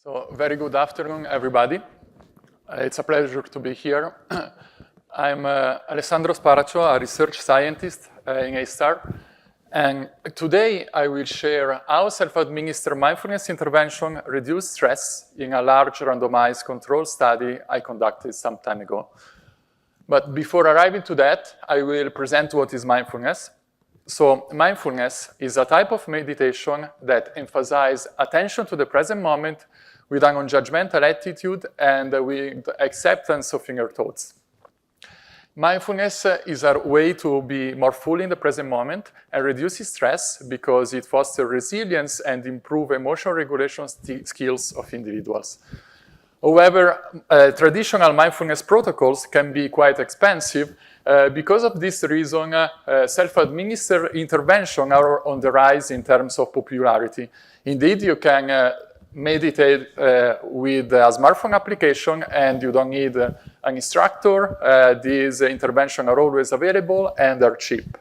So, very good afternoon, everybody. It's a pleasure to be here. I'm Alessandro Sparacio, a research scientist in A*STAR, and today I will share how self-administered mindfulness intervention reduced stress in a large randomized control study I conducted some time ago. But before arriving to that, I will present what is mindfulness. So mindfulness is a type of meditation that emphasizes attention to the present moment with a non-judgmental attitude and with acceptance of inner thoughts. Mindfulness is a way to be more fully in the present moment and reduces stress because it fosters resilience and improves emotional regulation skills of individuals. However, traditional mindfulness protocols can be quite expensive. Because of this reason, self-administered interventions are on the rise in terms of popularity. Indeed, you can meditate with a smartphone application and you don't need an instructor. These interventions are always available and are cheap.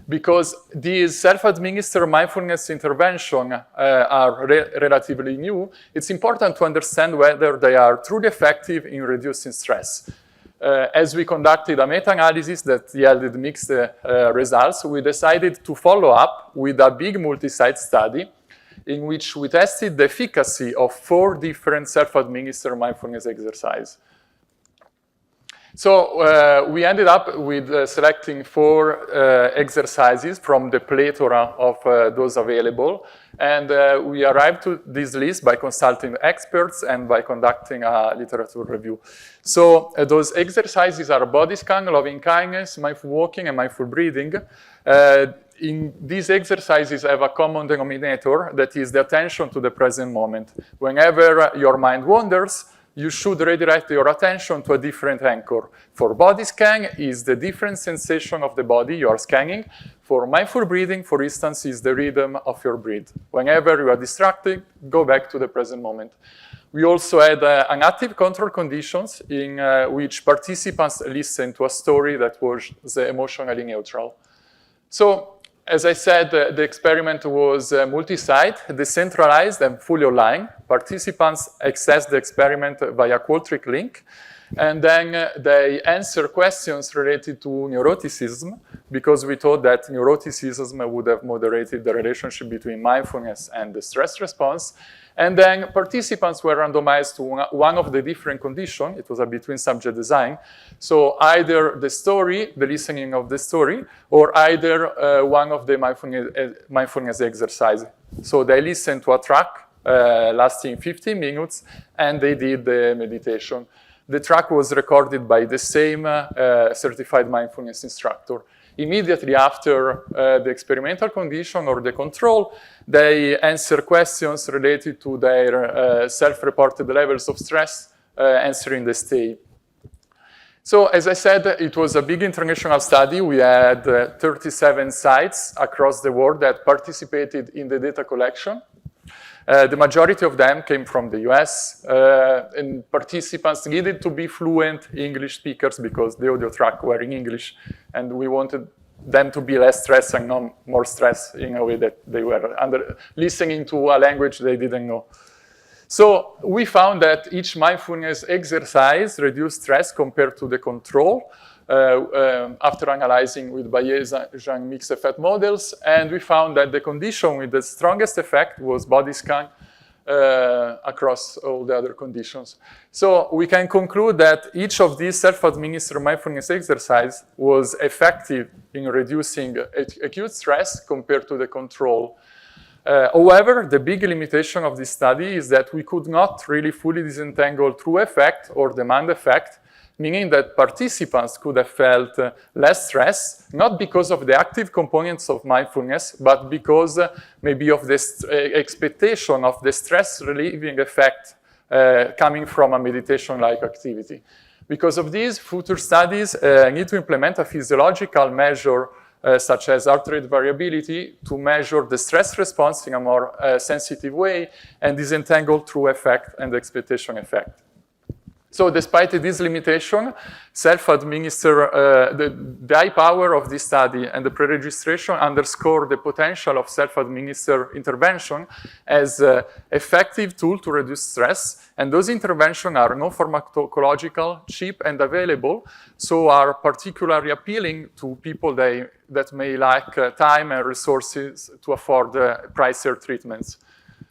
Because these self-administered mindfulness interventions are relatively new, it's important to understand whether they are truly effective in reducing stress. As we conducted a meta-analysis that yielded mixed results, we decided to follow up with a big multi-site study in which we tested the efficacy of 4 different self-administered mindfulness exercises. So we ended up with selecting 4 exercises from the plethora of those available, and we arrived to this list by consulting experts and by conducting a literature review. So those exercises are body scan, loving kindness, mindful walking, and mindful breathing. In these exercises have a common denominator that is the attention to the present moment. Whenever your mind wanders, you should redirect your attention to a different anchor. For body scan is the different sensation of the body you are scanning. For mindful breathing, for instance, is the rhythm of your breath. Whenever you are distracted, go back to the present moment. We also had an active control conditions in which participants listened to a story that was emotionally neutral. So, as I said, the experiment was multi-site, decentralized, and fully online. Participants accessed the experiment via Qualtrics link, and then they answer questions related to neuroticism, because we thought that neuroticism would have moderated the relationship between mindfulness and the stress response. And then participants were randomized to one of the different conditions. It was a between-subject design. So either the story, the listening of the story, or either one of the mindfulness exercises. So they listened to a track lasting 15 minutes, and they did the meditation. The track was recorded by the same certified mindfulness instructor. Immediately after the experimental condition or the control, they answer questions related to their self-reported levels of stress, answering the stay. So, as I said, it was a big international study. We had 37 sites across the world that participated in the data collection. The majority of them came from the US, and participants needed to be fluent English speakers because the audio track were in English, and we wanted them to be less stressed and not more stressed in a way that they were listening to a language they didn't know. So we found that each mindfulness exercise reduced stress compared to the control after analyzing with Bayesian mixed effect models, and we found that the condition with the strongest effect was body scan across all the other conditions. So we can conclude that each of these self-administered mindfulness exercises was effective in reducing acute stress compared to the control. However, the big limitation of this study is that we could not really fully disentangle true effect or demand effect, meaning that participants could have felt less stress, not because of the active components of mindfulness, but because maybe of the expectation of the stress-relieving effect coming from a meditation-like activity. Because of this, future studies need to implement a physiological measure such as heart rate variability to measure the stress response in a more sensitive way and disentangle true effect and expectation effect. So despite this limitation, the high power of this study and the pre-registration underscore the potential of self-administered intervention as an effective tool to reduce stress. And those interventions are non-pharmacological, cheap, and available, so are particularly appealing to people that may lack time and resources to afford pricier treatments.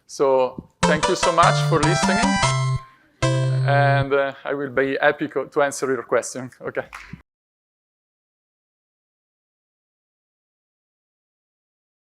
So thank you so much for listening. And I will be happy to answer your question. Okay.